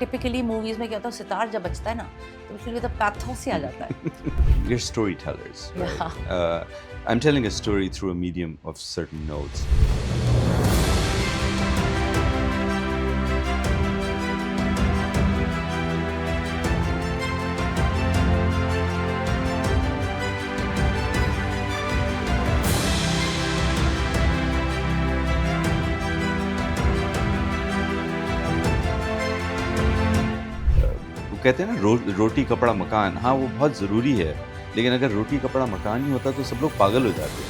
typically movies में क्या होता है सितार जब बजता है ना तो बिल्कुल तो pathos ही आ जाता है. We're storytellers, right? Yeah. I'm telling a story through a medium of certain notes. कहते हैं ना रोटी कपड़ा मकान. हाँ, वो बहुत ज़रूरी है, लेकिन अगर रोटी कपड़ा मकान नहीं होता तो सब लोग पागल हो जाते हैं.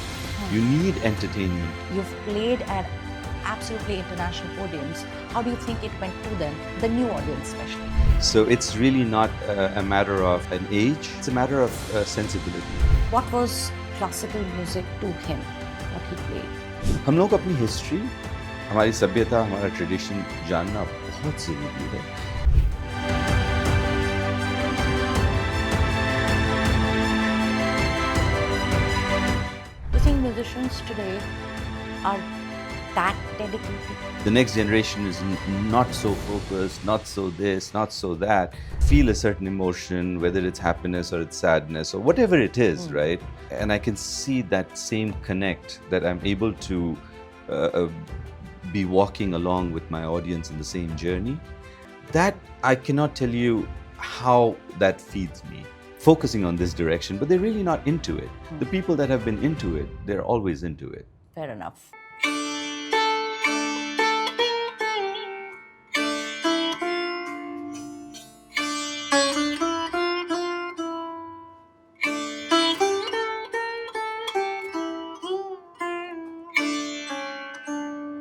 You need entertainment. You've played at absolutely international podiums. How do you think it went to them, the new audience especially? So it's really not a matter of an age, it's a matter of sensibility. What was classical music to him? What he played? हम लोग अपनी history, हमारी सभ्यता, हमारा tradition जानना बहुत ज़रूरी है. Musicians today are that dedicated. The next generation is not so focused, not so this, not so that. Feel a certain emotion, whether it's happiness or it's sadness or whatever it is, right? And I can see that same connect that I'm able to be walking along with my audience in the same journey. That I cannot tell you how that feeds me. Focusing on this direction, but they're really not into it. The people that have been into it, they're always into it. Fair enough.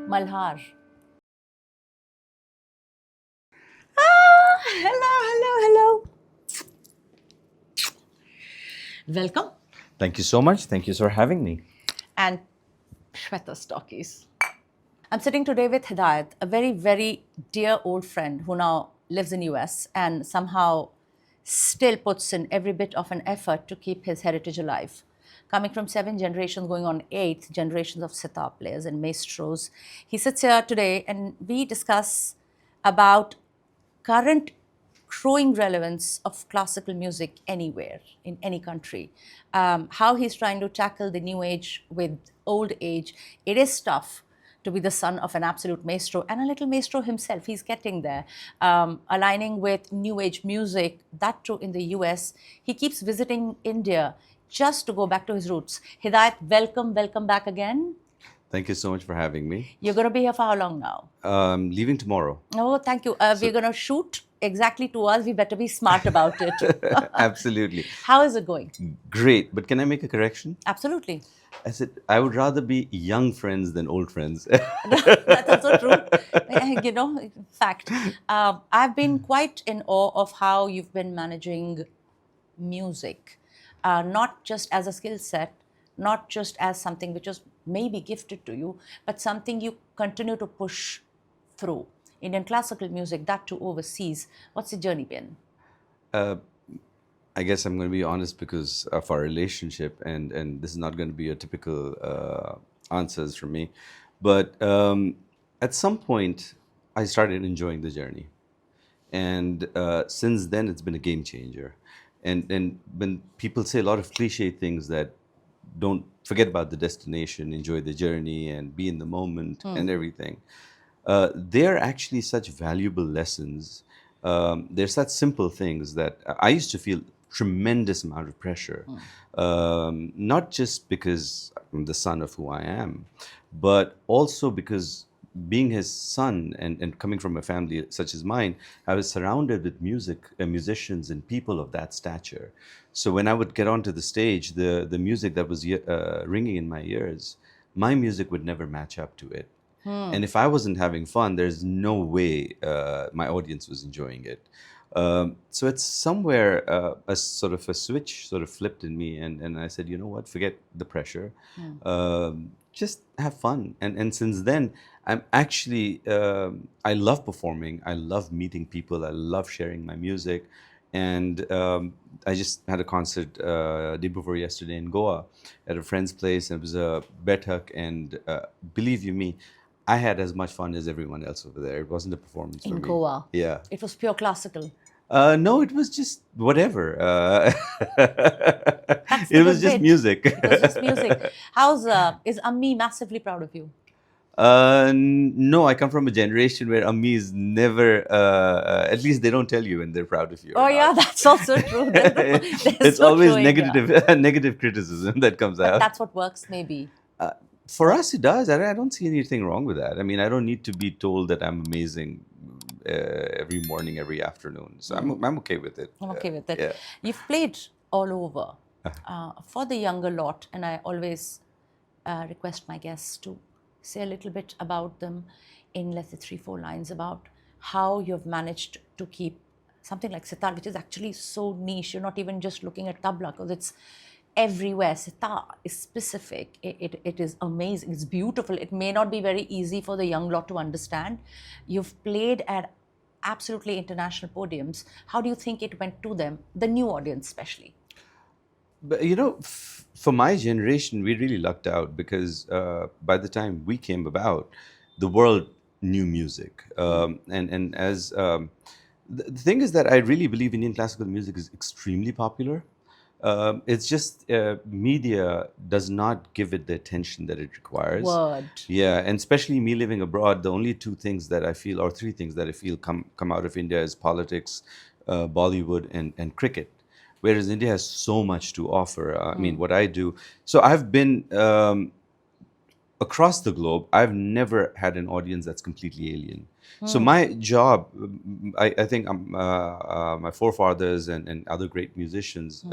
Malhar. Hello. Welcome. Thank you so much. Thank you for having me. And Shweta's Talkies. I'm sitting today with Hidayat, a very, very dear old friend who now lives in US and somehow still puts in every bit of an effort to keep his heritage alive. Coming from 7 generations, going on 8 generations of sitar players and maestros. He sits here today and we discuss about current growing relevance of classical music anywhere, in any country. How he's trying to tackle the new age with old age. It is tough to be the son of an absolute maestro and a little maestro himself. He's getting there. Aligning with new age music, that too in the US. He keeps visiting India just to go back to his roots. Hidayat, welcome back again. Thank you so much for having me. You're going to be here for how long now? Leaving tomorrow. Oh, thank you. We're going to shoot exactly 2 hours. We better be smart about it. Absolutely. How is it going? Great. But can I make a correction? Absolutely. I said, I would rather be young friends than old friends. That's also true. You know, fact. I've been quite in awe of how you've been managing music, not just as a skill set, not just as something which was maybe gifted to you, but something you continue to push through. Indian classical music, that too overseas. What's the journey been? I guess I'm going to be honest because of our relationship, and this is not going to be a typical answers from me. But at some point, I started enjoying the journey. And since then, it's been a game changer. And when people say a lot of cliche things that don't forget about the destination, enjoy the journey, and be in the moment and everything. They're actually such valuable lessons. They're such simple things that I used to feel tremendous amount of pressure. Not just because I'm the son of who I am, but also because being his son and coming from a family such as mine, I was surrounded with musicians and people of that stature. So when I would get onto the stage, the music that was ringing in my ears, my music would never match up to it. And if I wasn't having fun, there's no way my audience was enjoying it. So it's somewhere a sort of a switch sort of flipped in me, and I said, you know what, forget the pressure. Just have fun. And since then, I'm actually, I love performing. I love meeting people. I love sharing my music. And I just had a concert day before yesterday in Goa at a friend's place. And it was a Betak. And believe you me, I had as much fun as everyone else over there. It wasn't a performance for In me. Goa. Yeah. It was pure classical. No, it was just whatever. That's the It was good just bit. music. It was just music. Is Ammi massively proud of you? No, I come from a generation where ammis never, at least they don't tell you when they're proud of you. Oh or yeah, not. that's also true. It's no always showing, negative criticism that comes but out. that's what works, maybe. For us, it does. I don't see anything wrong with that. I mean, I don't need to be told that I'm amazing every morning, every afternoon. So I'm okay with it. I'm okay with it. Yeah. You've played all over. For the younger lot, and I always request my guests to say a little bit about them in, let's say, 3-4 lines about how you've managed to keep something like sitar, which is actually so niche. You're not even just looking at tabla because it's everywhere. Sitar is specific. It is amazing. It's beautiful. It may not be very easy for the young lot to understand. You've played at absolutely international podiums. How do you think it went to them, the new audience especially? But for my generation, we really lucked out because by the time we came about, the world knew music. And as the thing is that I really believe Indian classical music is extremely popular. It's just media does not give it the attention that it requires. Word. Yeah, and especially me living abroad, the only two things that I feel, or three things that I feel come out of India is politics, Bollywood, and cricket. Whereas India has so much to offer. I mean, what I do. So I've been across the globe. I've never had an audience that's completely alien. So my job, I think my forefathers and other great musicians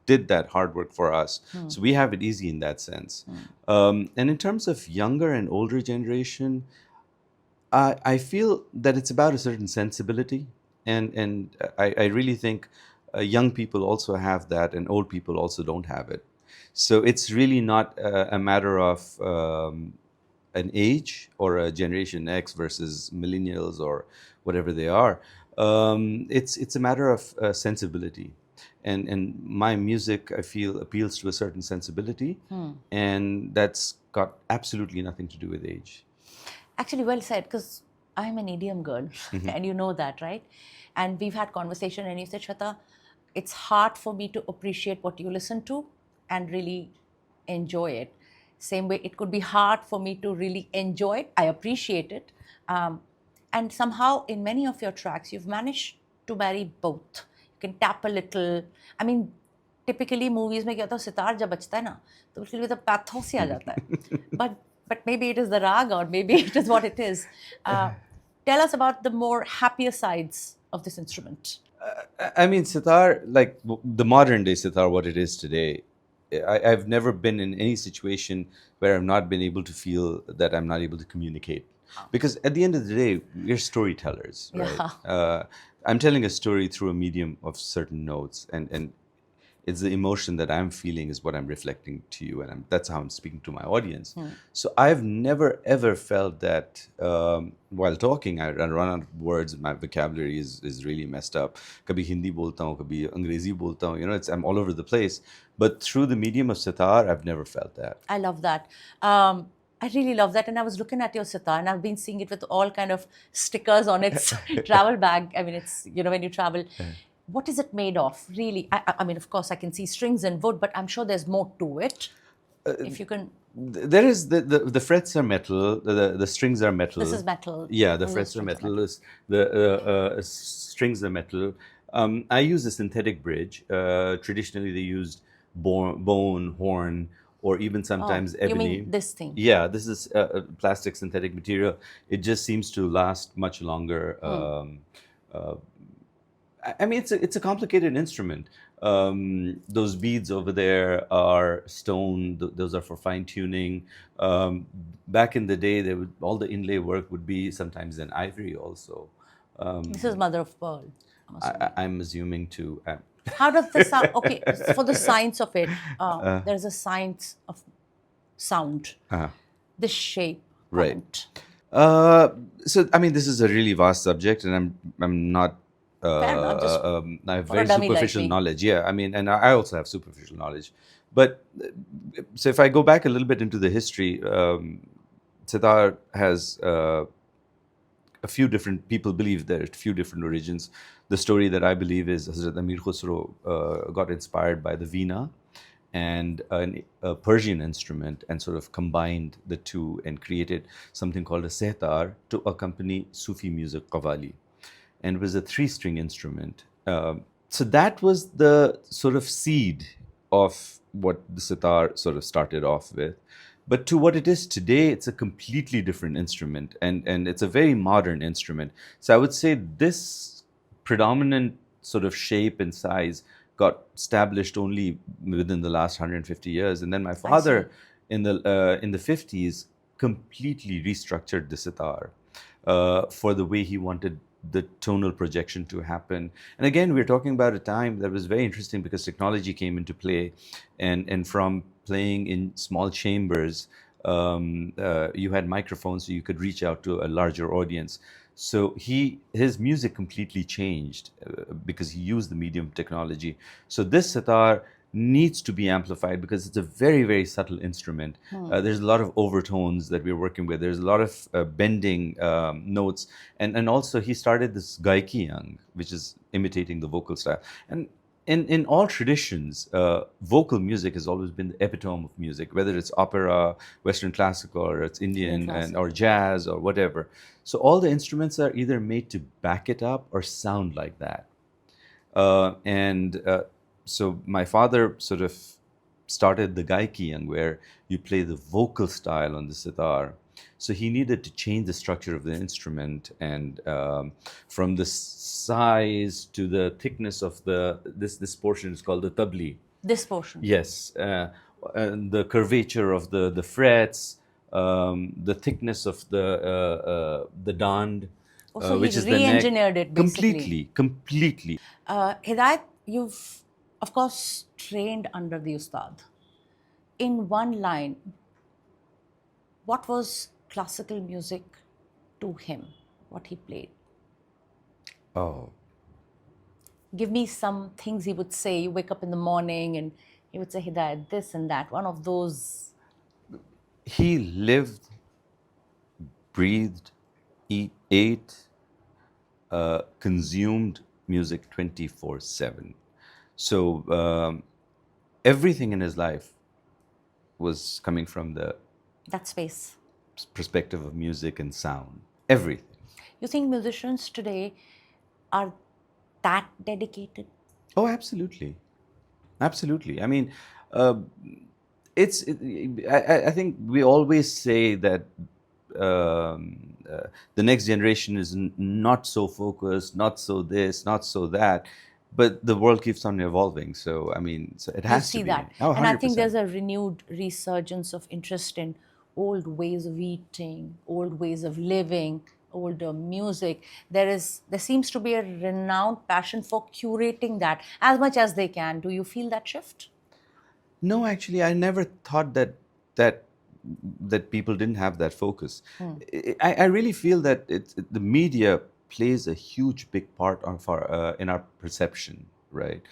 did that hard work for us. So we have it easy in that sense. And in terms of younger and older generation, I feel that it's about a certain sensibility. And I really think young people also have that, and old people also don't have it. So it's really not a matter of an age or a Generation X versus millennials or whatever they are. It's a matter of sensibility. And my music, I feel, appeals to a certain sensibility. And that's got absolutely nothing to do with age. Actually, well said, because I'm an EDM girl, and you know that, right? And we've had conversation, and you said, Shweta, it's hard for me to appreciate what you listen to and really enjoy it. Same way, it could be hard for me to really enjoy it. I appreciate it. And somehow, in many of your tracks, you've managed to marry both. You can tap a little. I mean, typically movies में क्या होता है, सितार जब बजता है ना, तो बिल्कुल भी तो pathos ही आ जाता है. But maybe it is the raga, or maybe it is what it is. Tell us about the more happier sides of this instrument. I mean, sitar, like the modern day sitar, what it is today, I've never been in any situation where I've not been able to feel that I'm not able to communicate. Because at the end of the day, we're storytellers, right? Yeah. I'm telling a story through a medium of certain notes, and it's the emotion that I'm feeling is what I'm reflecting to you, and that's how I'm speaking to my audience. So I've never ever felt that while talking, I run out of words. My vocabulary is really messed up. Kabhi Hindi bolta hu, kabhi Angrezi bolta hu. I'm all over the place. But through the medium of sitar, I've never felt that. I love that. I really love that. And I was looking at your sitar, and I've been seeing it with all kind of stickers on its travel bag. I mean, it's, when you travel. What is it made of, really? I mean, of course, I can see strings and wood, but I'm sure there's more to it. If you can... There is the frets are metal, the strings are metal. This is metal. Yeah, the frets are metal. The strings are metal. I use a synthetic bridge. Traditionally, they used bone, horn, or even sometimes ebony. You mean this thing? Yeah, this is a plastic synthetic material. It just seems to last much longer. I mean, it's a complicated instrument. Those beads over there are stone. Those are for fine tuning. Back in the day, all the inlay work would be sometimes in ivory also. This is mother of pearl. I'm assuming too. How does the sound? Okay, for the science of it, there's a science of sound. The shape. Right. So I mean, this is a really vast subject, and I'm not. I have very superficial knowledge. Yeah, I mean, and I also have superficial knowledge. But so if I go back a little bit into the history, sitar has a few different people believe there are a few different origins. The story that I believe is Hazrat Amir Khusro got inspired by the veena and a Persian instrument and sort of combined the two and created something called a Sitar to accompany Sufi music, qawwali. And it was a 3-string instrument. So that was the sort of seed of what the sitar sort of started off with. But to what it is today, it's a completely different instrument, and it's a very modern instrument. So I would say this predominant sort of shape and size got established only within the last 150 years. And then my father in the 50s completely restructured the sitar for the way he wanted the tonal projection to happen. And again, we're talking about a time that was very interesting because technology came into play, and from playing in small chambers, you had microphones so you could reach out to a larger audience. So his music completely changed because he used the medium technology. So this sitar needs to be amplified because it's a very, very subtle instrument. There's a lot of overtones that we're working with. There's a lot of bending notes. And also he started this gaiki yang, which is imitating the vocal style. And in all traditions, vocal music has always been the epitome of music, whether it's opera, Western classical, or it's Indian or jazz or whatever. So all the instruments are either made to back it up or sound like that. So my father sort of started the gaiki, where you play the vocal style on the sitar. So he needed to change the structure of the instrument, and from the size to the thickness of this portion is called the tabli. This portion. Yes, and the curvature of the frets, the thickness of the dand, So which is the neck. re-engineered it basically. Completely. Hidayat, you've of course trained under the Ustad. In one line, what was classical music to him? What he played? Oh. Give me some things he would say. You wake up in the morning and he would say, Hidayat, this and that. One of those. He lived, breathed, ate, consumed music 24/7. So everything in his life was coming from that space. Perspective of music and sound. Everything. You think musicians today are that dedicated? Oh, absolutely. Absolutely. I mean, I think we always say that the next generation is not so focused, not so this, not so that. But the world keeps on evolving. So, I mean, so it has to be. You see that. Oh, and I think there's a renewed resurgence of interest in old ways of eating, old ways of living, older music. There seems to be a renowned passion for curating that as much as they can. Do you feel that shift? No, actually, I never thought that people didn't have that focus. I really feel that the media plays a huge big part in our perception, right?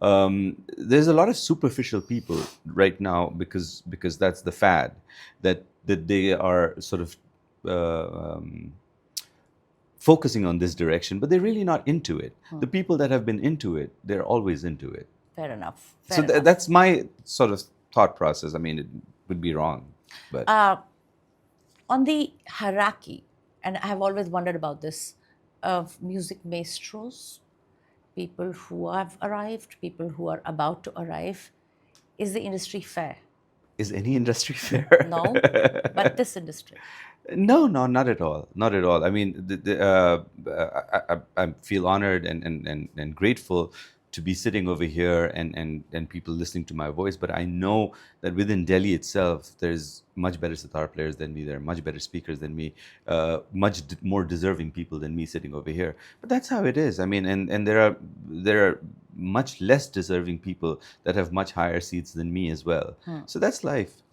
There's a lot of superficial people right now because that's the fad, that they are sort of focusing on this direction, but they're really not into it. The people that have been into it, they're always into it. Fair enough. That's my sort of thought process. I mean, it would be wrong, but on the hierarchy, and I have always wondered about this, of music maestros, people who have arrived, people who are about to arrive, is the industry fair? Is any industry fair? No, but this industry. No, not at all. Not at all. I mean, I feel honored and grateful to be sitting over here and people listening to my voice. But I know that within Delhi itself, there's much better sitar players than me. There are much better speakers than me, much more deserving people than me sitting over here. But that's how it is. I mean, and there are much less deserving people that have much higher seats than me as well. So that's life.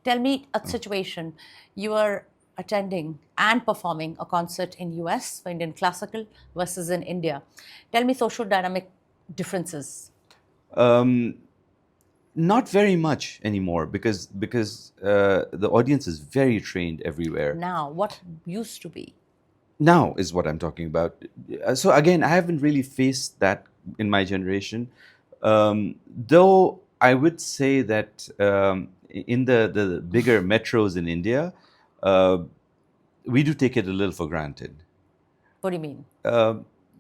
Tell me a situation. You are attending and performing a concert in US for Indian classical versus in India. Tell me social dynamic differences. Not very much anymore because the audience is very trained everywhere. Now, what used to be? Now is what I'm talking about. So again, I haven't really faced that in my generation, though I would say that in the bigger metros in India, uh, we do take it a little for granted. What do you mean?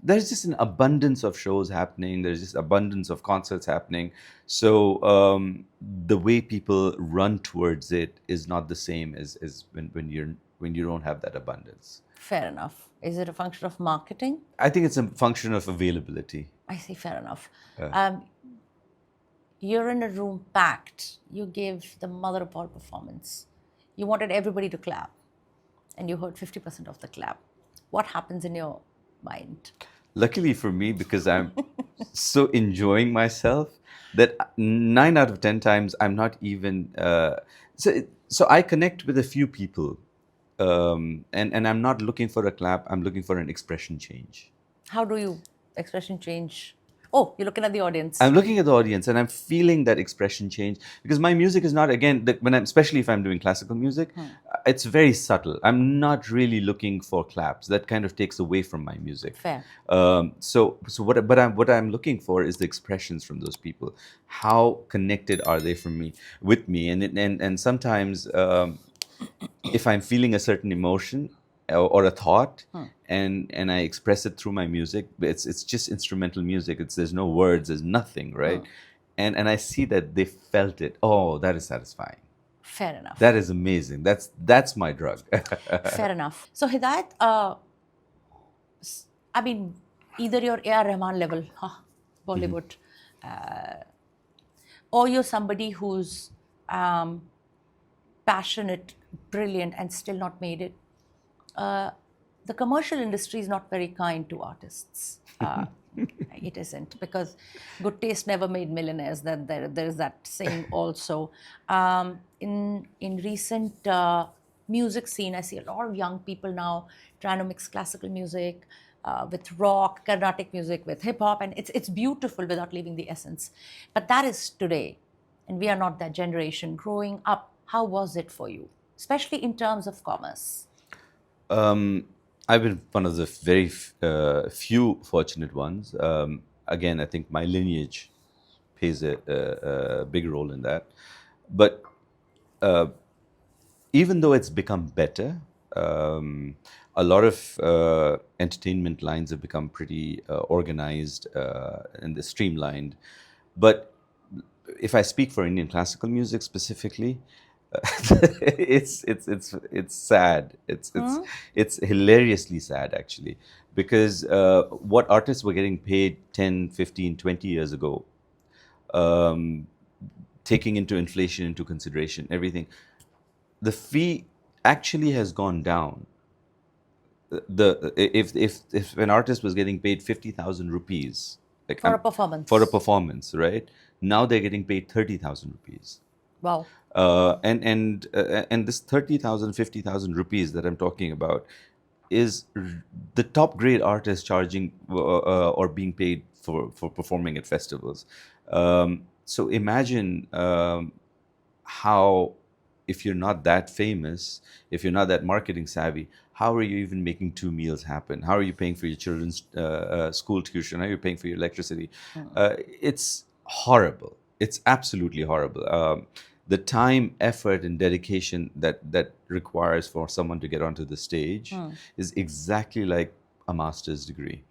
There's just an abundance of shows happening. There's just abundance of concerts happening. So the way people run towards it is not the same as when you don't have that abundance. Fair enough. Is it a function of marketing? I think it's a function of availability. I see, fair enough. You're in a room packed. You gave the mother of all performance. You wanted everybody to clap, and you heard 50% of the clap. What happens in your mind? Luckily for me, because I'm so enjoying myself, that 9 out of 10 times I'm not even. So I connect with a few people, and I'm not looking for a clap. I'm looking for an expression change. How do you expression change? Oh, you're looking at the audience. I'm looking at the audience and I'm feeling that expression change because my music is not, again, especially if I'm doing classical music, it's very subtle. I'm not really looking for claps. That kind of takes away from my music. Fair. So what I'm looking for is the expressions from those people. How connected are they with me? And sometimes if I'm feeling a certain emotion or a thought, and I express it through my music, it's just instrumental music. There's no words, there's nothing, right? And I see that they felt it. Oh, that is satisfying. Fair enough. That is amazing. That's my drug. Fair enough. So Hidayat, I mean, either you're A.R. Rahman level, Bollywood, or you're somebody who's passionate, brilliant, and still not made it. The commercial industry is not very kind to artists. It isn't, because good taste never made millionaires. That there is that saying also. In recent music scene, I see a lot of young people now trying to mix classical music with rock, Carnatic music, with hip hop, and it's beautiful without leaving the essence. But that is today, and we are not that generation. Growing up, how was it for you, especially in terms of commerce? I've been one of the very few fortunate ones. Again, I think my lineage plays a big role in that. But even though it's become better, a lot of entertainment lines have become pretty organized and streamlined. But if I speak for Indian classical music specifically, it's sad. It's hilariously sad, actually, because what artists were getting paid 10, 15, 20 years ago, taking into inflation into consideration, everything, the fee actually has gone down. If an artist was getting paid 50,000 rupees, like For a performance, right? Now they're getting paid 30,000 rupees. Wow. And this 30,000, 50,000 rupees that I'm talking about is the top grade artist charging or being paid for performing at festivals. So imagine how, if you're not that famous, if you're not that marketing savvy, how are you even making 2 meals happen? How are you paying for your children's school tuition? How are you paying for your electricity? It's horrible. It's absolutely horrible. The time, effort, and dedication that requires for someone to get onto the stage is exactly like a master's degree.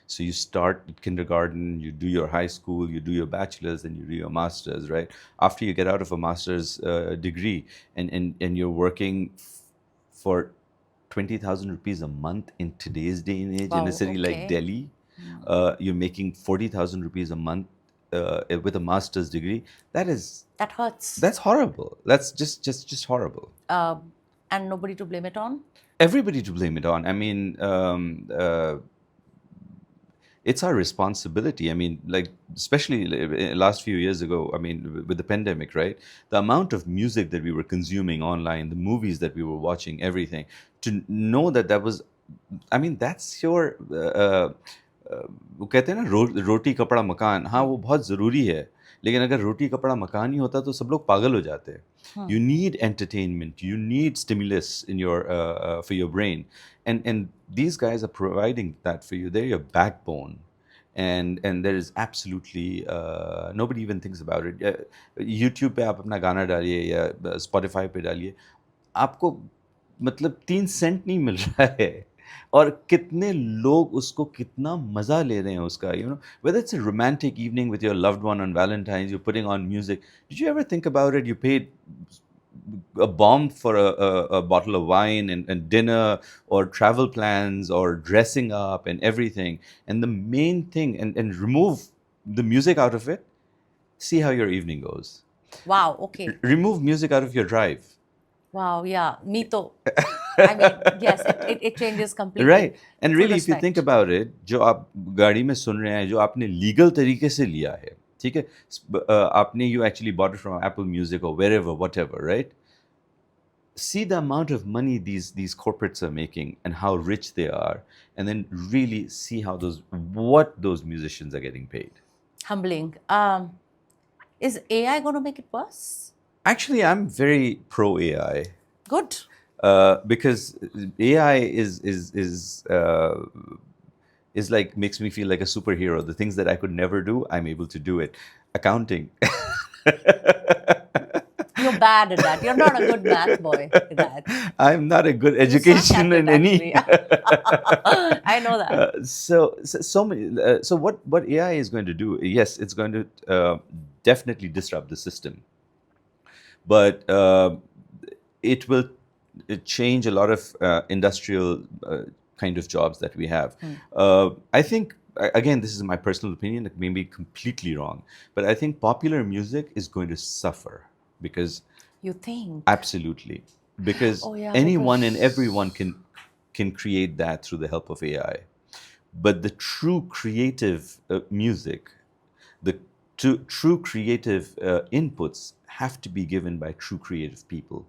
So you start at kindergarten, you do your high school, you do your bachelor's, then you do your master's, right? After you get out of a master's degree and you're working for 20,000 rupees a month in today's day and age, in a city like Delhi, you're making 40,000 rupees a month with a master's degree. That hurts. That's horrible. That's just horrible. And nobody to blame it on? Everybody to blame it on. I mean, it's our responsibility. I mean, like, especially last few years ago, I mean, with the pandemic, right? The amount of music that we were consuming online, the movies that we were watching, everything, to know that was, I mean, that's your वो कहते हैं ना रोटी कपड़ा मकान, हाँ वो बहुत ज़रूरी है, लेकिन अगर रोटी कपड़ा मकान ही होता तो सब लोग पागल हो जाते हैं। You need entertainment, you need stimulus in your for your brain, and these guys are providing that for you. They're your backbone, and there is absolutely nobody even thinks about it. YouTube पे आप अपना गाना डालिए या Spotify पे डालिए, आपको मतलब 3 सेंट नहीं मिल रहा है, और कितने लोग उसको कितना मज़ा ले रहे हैं उसका, whether it's a romantic evening with your loved one on Valentine's, you're putting on music. Did you ever think about it? You paid a bomb for a bottle of wine and dinner or travel plans or dressing up and everything. And the main thing, and remove the music out of it, see how your evening goes. Wow, okay. Remove music out of your drive. Wow, yeah, me too. I mean, yes, it changes completely. Right. And Full really, if you respect. think about it, जो आप गाड़ी में सुन रहे हैं, जो आपने legal तरीके से लिया है, ठीक है, आपने you actually bought it from Apple Music or wherever, whatever, right? See the amount of money these corporates are making and how rich they are, and then really see how what those musicians are getting paid. Humbling. Is AI going to make it worse? Actually, I'm very pro AI. Good. Because AI is like, makes me feel like a superhero. The things that I could never do, I'm able to do it. Accounting. You're bad at that. You're not a good math boy at that. I'm not a good education in any. I know that. So what AI is going to do? Yes, it's going to definitely disrupt the system, but it will change a lot of industrial kind of jobs that we have. I think, again, this is my personal opinion, it may be completely wrong, but I think popular music is going to suffer because... You think? Absolutely. Because anyone and everyone can create that through the help of AI. But the true creative music, the true creative inputs have to be given by true creative people.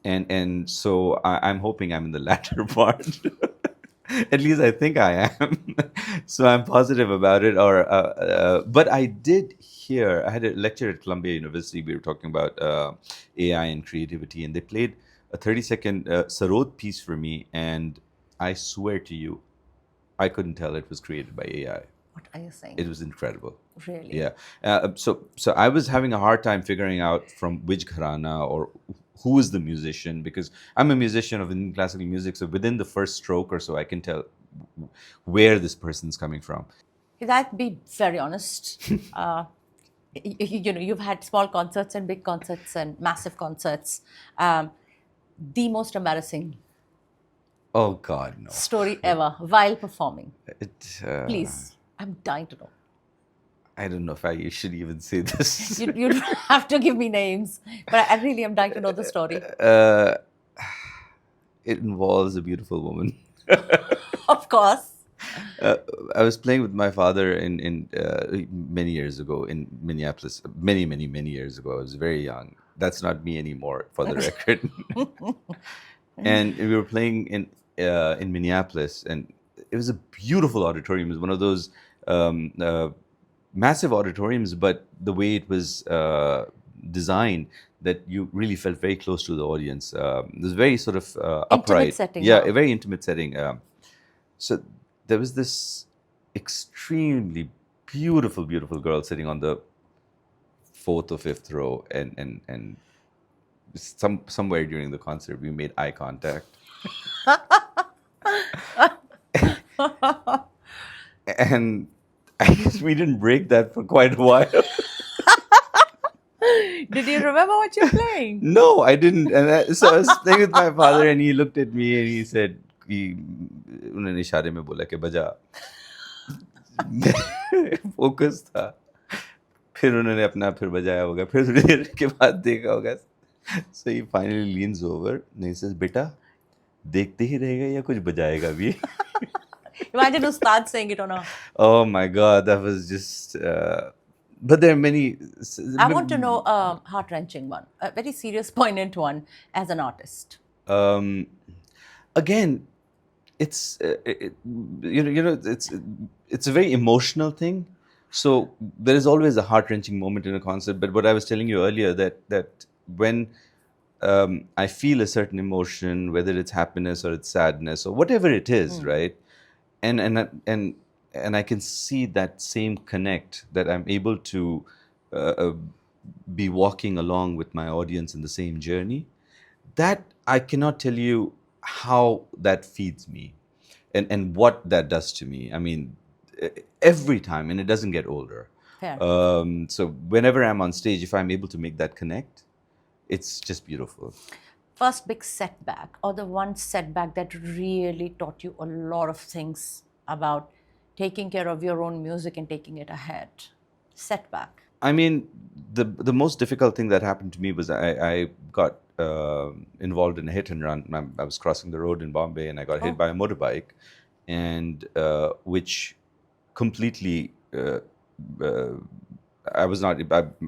And so I'm hoping I'm in the latter part. At least I think I am. So I'm positive about it. But I did hear, I had a lecture at Columbia University. We were talking about AI and creativity, and they played a 30-second Sarod piece for me, and I swear to you, I couldn't tell it was created by AI. What are you saying? It was incredible. Really? Yeah. So I was having a hard time figuring out from which gharana or who is the musician, because I'm a musician of Indian classical music. So within the first stroke or so, I can tell where this person's coming from. Hidayat, be very honest. You've had small concerts and big concerts and massive concerts. The most embarrassing Oh God, no. story ever while performing. Please, I'm dying to know. I don't know if I should even say this. You don't have to give me names, but I really am dying to know the story. It involves a beautiful woman. Of course. I was playing with my father in many years ago in Minneapolis. Many years ago. I was very young. That's not me anymore, for the record. And we were playing in Minneapolis, and it was a beautiful auditorium. It was one of those massive auditoriums, but the way it was designed, that you really felt very close to the audience. It was very sort of upright. Intimate setting. Yeah, a very intimate setting. So there was this extremely beautiful girl sitting on the 4th or 5th row, and somewhere during the concert we made eye contact. And I guess we didn't break that for quite a while. Did you remember what you're playing? No, I didn't. And so I was playing with my father, and he looked at me and he said, उन्होंने इशारे में बोला कि बजा. Focus था. फिर उन्होंने अपना फिर बजाया होगा. फिर थोड़ी देर के बाद देखा होगा. So he finally leans over and he says, बेटा देखते ही रहेगा या कुछ बजाएगा भी? Imagine Ustad saying it on a... Oh my God, that was just... but there are many... I want to know a heart-wrenching one, a very serious, poignant one as an artist. Again, it's it's a very emotional thing. So there is always a heart-wrenching moment in a concert. But what I was telling you earlier, that when I feel a certain emotion, whether it's happiness or it's sadness or whatever it is, right? And and I can see that same connect, that I'm able to uh, be walking along with my audience in the same journey. That I cannot tell you how that feeds me, and what that does to me. I mean, every time, and it doesn't get older. Fair. So whenever I'm on stage, if I'm able to make that connect, it's just beautiful. First big setback, or the one setback that really taught you a lot of things about taking care of your own music and taking it ahead? Setback. I mean, the most difficult thing that happened to me was I got involved in a hit and run. I was crossing the road in Bombay, and I got hit by a motorbike, and which completely I was not.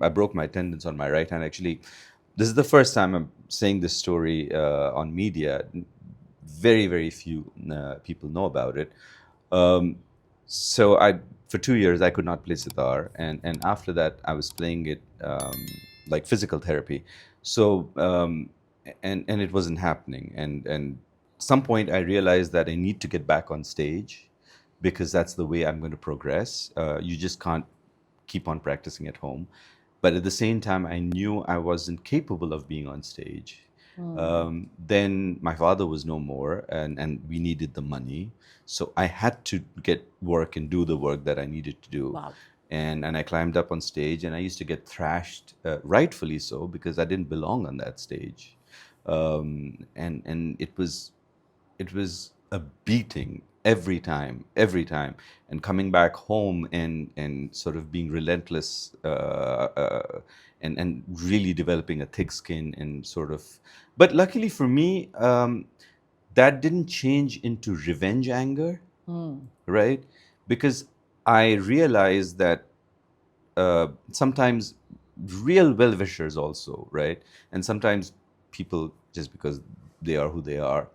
I broke my tendons on my right hand. Actually, this is the first time I'm saying this story on media. Very few people know about it. So for 2 years, I could not play sitar, and after that, I was playing it like physical therapy. So and it wasn't happening, and some point I realized that I need to get back on stage, because that's the way I'm going to progress. You just can't keep on practicing at home. But at the same time, I knew I wasn't capable of being on stage. Then my father was no more, and we needed the money. So I had to get work and do the work that I needed to do. Wow. And I climbed up on stage, and I used to get thrashed, rightfully so, because I didn't belong on that stage. And it was a beating every time, and coming back home and sort of being relentless, and really developing a thick skin, and sort of. But luckily for me, that didn't change into revenge anger, right? Because I realized that sometimes real well-wishers also, right? And sometimes people, just because they are who they are,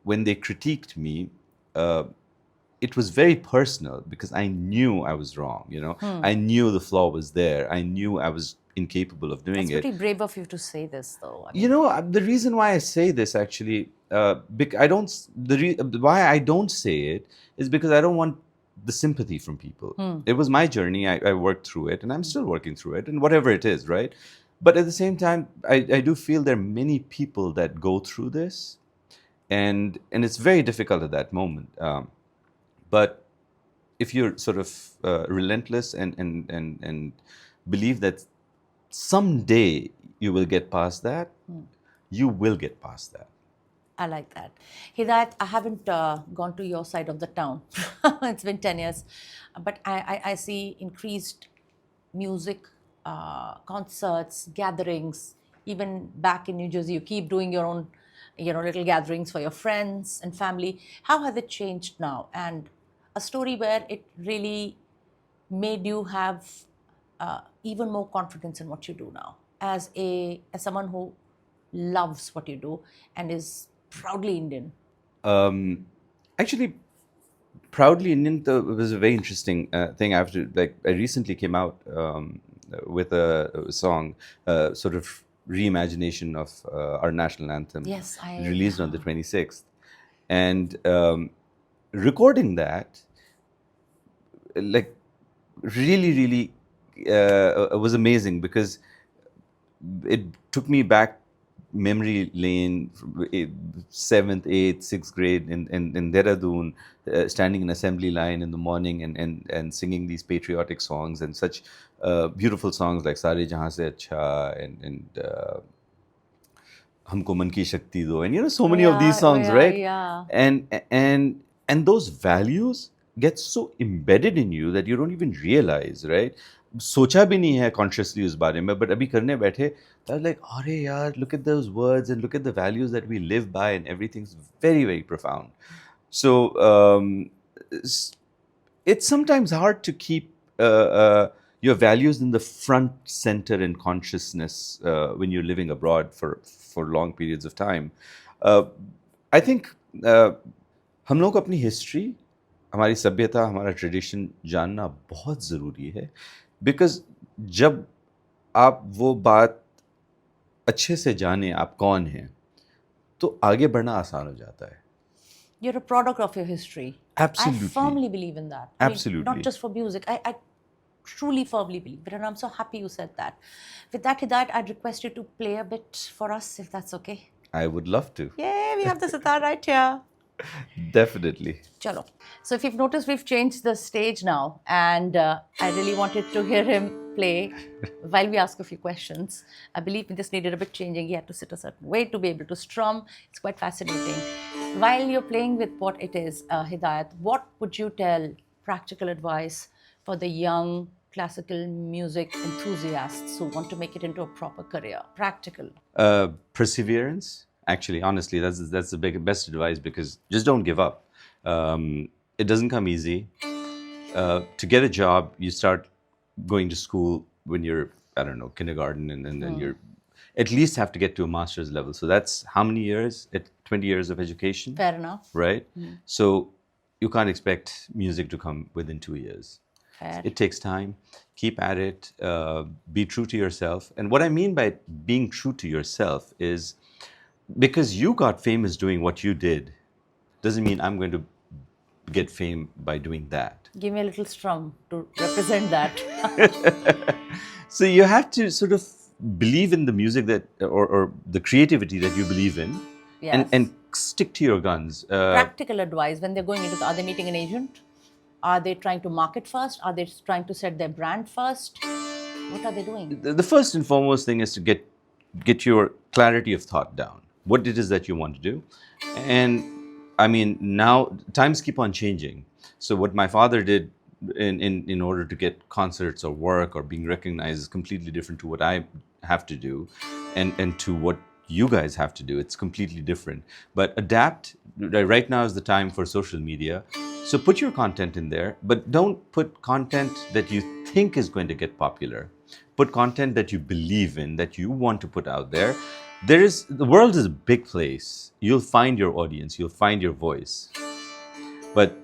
when they critiqued me, it was very personal, because I knew I was wrong, I knew the flaw was there. I knew I was incapable of doing It's it. pretty brave of you to say this, though. I mean, The reason why I say this, actually, why I don't say it is because I don't want the sympathy from people. It was my journey. I worked through it, and I'm still working through it, and whatever it is, right? But at the same time, I do feel there are many people that go through this, and it's very difficult at that moment. But if you're sort of relentless, and believe that someday you will get past that, you will get past that. I like that. Hidayat, I haven't gone to your side of the town. It's been 10 years. But I see increased music, concerts, gatherings. Even back in New Jersey, you keep doing your own, little gatherings for your friends and family. How has it changed now? And a story where it really made you have even more confidence in what you do now, as someone who loves what you do and is proudly Indian. Actually, proudly Indian was a very interesting thing. I recently came out with a song, sort of reimagination of our national anthem. Yes, released on the 26th, and recording that, like, really was amazing, because it took me back memory lane, 7th, 8th, 6th grade in Dehradun, standing in assembly line in the morning, and singing these patriotic songs, and such beautiful songs like Sare Jahan Se Acha, and Humko Man Ki Shakti Do, and so many of these songs, right? Yeah. And those values get so embedded in you that you don't even realize, right? सोचा भी नहीं है consciously उस बारे में, but अभी करने बैठे, I was like, अरे यार, look at those words and look at the values that we live by, and everything's very profound. So it's sometimes hard to keep your values in the front center in consciousness when you're living abroad for long periods of time. I think हम लोग को अपनी history, हमारी सभ्यता, हमारा tradition जानना बहुत ज़रूरी है, बिकॉज जब आप वो बात अच्छे से जाने आप कौन हैं, तो आगे बढ़ना आसान हो जाता है. You're a product of your history. Absolutely. I firmly believe in that. I mean, Absolutely. not just for music. I truly firmly believe it, and I'm so happy you said that. With that, Hidayat, I'd request you to play a bit for us, if that's okay. I would love to. Yay, we have the sitar right here. Definitely. Chalo. So if you've noticed, we've changed the stage now, and I really wanted to hear him play while we ask a few questions. I believe this needed a bit changing. He had to sit a certain way to be able to strum. It's quite fascinating. While you're playing with what it is, Hidayat, what would you tell practical advice for the young classical music enthusiasts who want to make it into a proper career? Practical. Perseverance. Actually, honestly, that's the best advice, because just don't give up. It doesn't come easy. To get a job, you start going to school when you're, I don't know, kindergarten, and then you're at least have to get to a master's level. So that's how many years? 20 years of education. Fair enough. Right? So you can't expect music to come within 2 years. Fair. It takes time. Keep at it. Be true to yourself. And what I mean by being true to yourself is, because you got famous doing what you did, doesn't mean I'm going to get fame by doing that. Give me a little strum to represent that. So you have to sort of believe in the music that, or the creativity that you believe in, Yes. and stick to your guns. Practical advice when they're going into, are they meeting an agent? Are they trying to market first? Are they trying to set their brand first? What are they doing? The first and foremost thing is to get your clarity of thought down. What it is that you want to do. And I mean, now times keep on changing. So what my father did in order to get concerts or work or being recognized is completely different to what I have to do, and to what you guys have to do. It's completely different. But adapt. Right now is the time for social media. So put your content in there, but don't put content that you think is going to get popular. Put content that you believe in, that you want to put out there. The world is a big place. You'll find your audience, you'll find your voice. But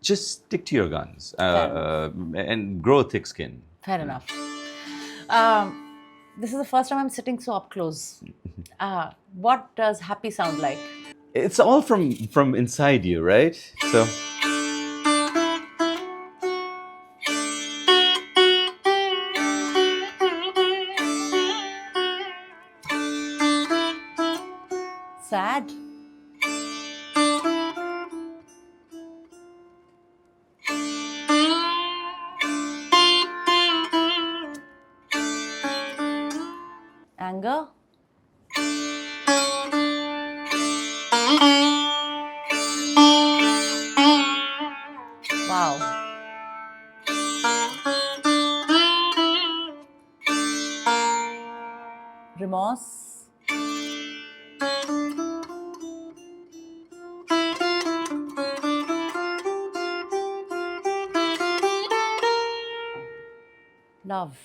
just stick to your guns and grow a thick skin. Fair enough. This is the first time I'm sitting so up close. What does happy sound like? It's all from inside you, right? So. Sad? Anger? Wow. Remorse? Love?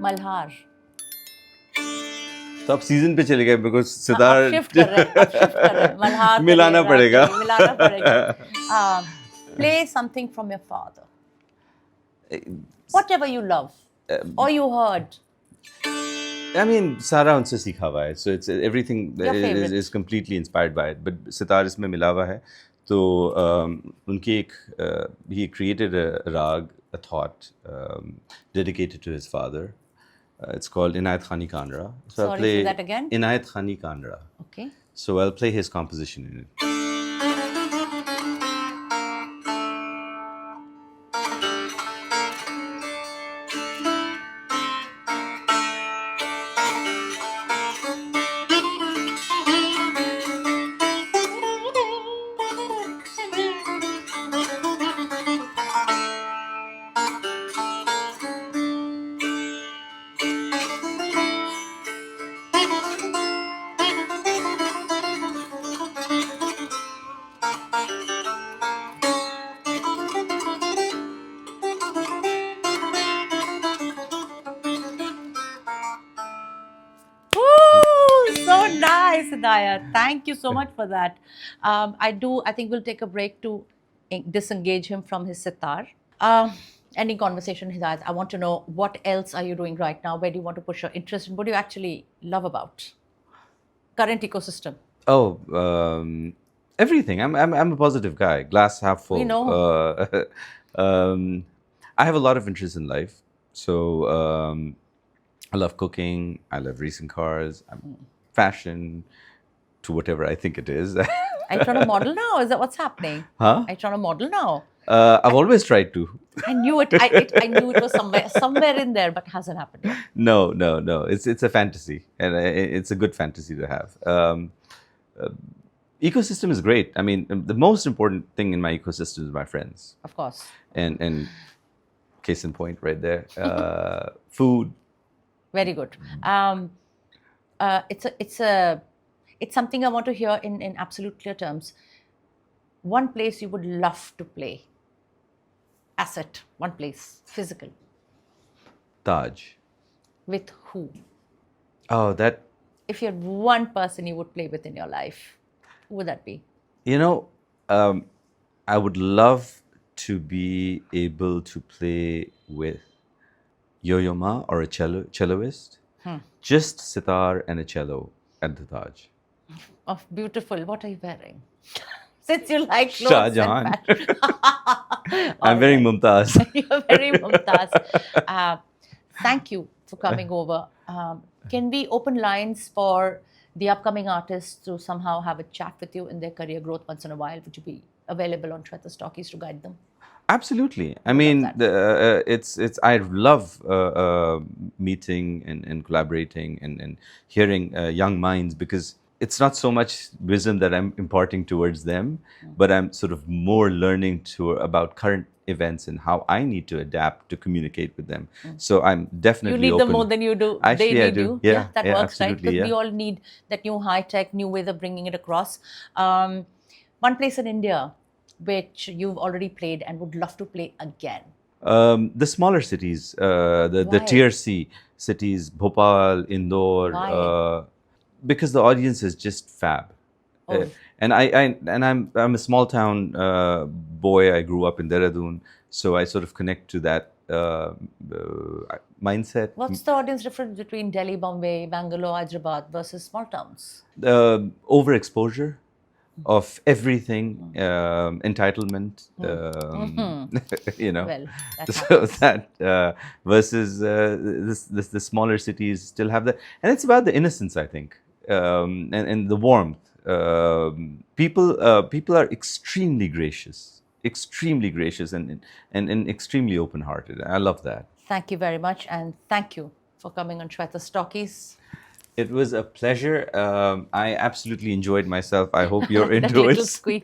Malhar? तो अब season पे चले गए, because sitar अब shift कर रहे हैं मल्हार मिलाना पड़ेगा। मिलाना पड़ेगा। Play something from your father. Whatever you love or you heard. I mean, सारा उनसे सीखा हुआ है, so it's everything is completely inspired by it. But sitar इसमें मिला हुआ है, तो उनकी एक he created a rag, a thought dedicated to his father. It's called Inayat Khani Kanra. So Sorry, say that again. Inayat Khani Kanra. Okay. So I'll play his composition in it. Hidayat. Thank you so much for that. I think we'll take a break to disengage him from his sitar. Ending conversation, Hidayat. I want to know, what else are you doing right now? Where do you want to push your interest in? What do you actually love about current ecosystem? Oh, everything. I'm a positive guy. Glass half full. We know. I have a lot of interest in life. So I love cooking. I love racing cars. Fashion, to whatever I think it is. Are you trying to model now? Is that what's happening? Huh? Are you trying to model now? I've always tried to. I knew it. I knew it was somewhere in there, but hasn't happened yet. No. It's a fantasy, and it's a good fantasy to have. Ecosystem is great. I mean, the most important thing in my ecosystem is my friends. Of course. And case in point, right there. Food. Very good. It's something I want to hear in absolute clear terms. One place you would love to play. Asset. One place. Physical. Taj. With who? Oh, that. If you had one person you would play with in your life, who would that be? You know, I would love to be able to play with Yo-Yo Ma or a celloist. Just sitar and a cello at the Taj. Oh, beautiful. What are you wearing? Since you like clothes Shah and Jahan. fashion. I'm wearing Mumtaz. You're very Mumtaz. Thank you for coming over. Can we open lines for the upcoming artists to somehow have a chat with you in their career growth once in a while? Would you be available on Shweta's Talkies to guide them? Absolutely. I mean, I love meeting and collaborating and hearing young minds, because it's not so much wisdom that I'm imparting towards them, but I'm sort of more learning about current events and how I need to adapt to communicate with them. So I'm definitely You need open. them more than you do. Actually, they I need do. you. Yeah, that yeah, works, right? absolutely, Because we yeah. all need that new high-tech, new way of bringing it across. One place in India which you've already played and would love to play again. The smaller cities, the Why? tier C cities, Bhopal, Indore, Why? because the audience is just fab. Oh. And I'm a small town boy. I grew up in Dehradun, so I sort of connect to that mindset. What's the audience difference between Delhi, Bombay, Bangalore, Hyderabad versus small towns? Overexposure of everything, entitlement, you know. Well, that so that versus the smaller cities still have that, and it's about the innocence, I think, and the warmth. People are extremely gracious, and extremely open-hearted. I love that. Thank you very much, and thank you for coming on Shweta's Talkies. It was a pleasure. I absolutely enjoyed myself. I hope you're That into little it. squeak.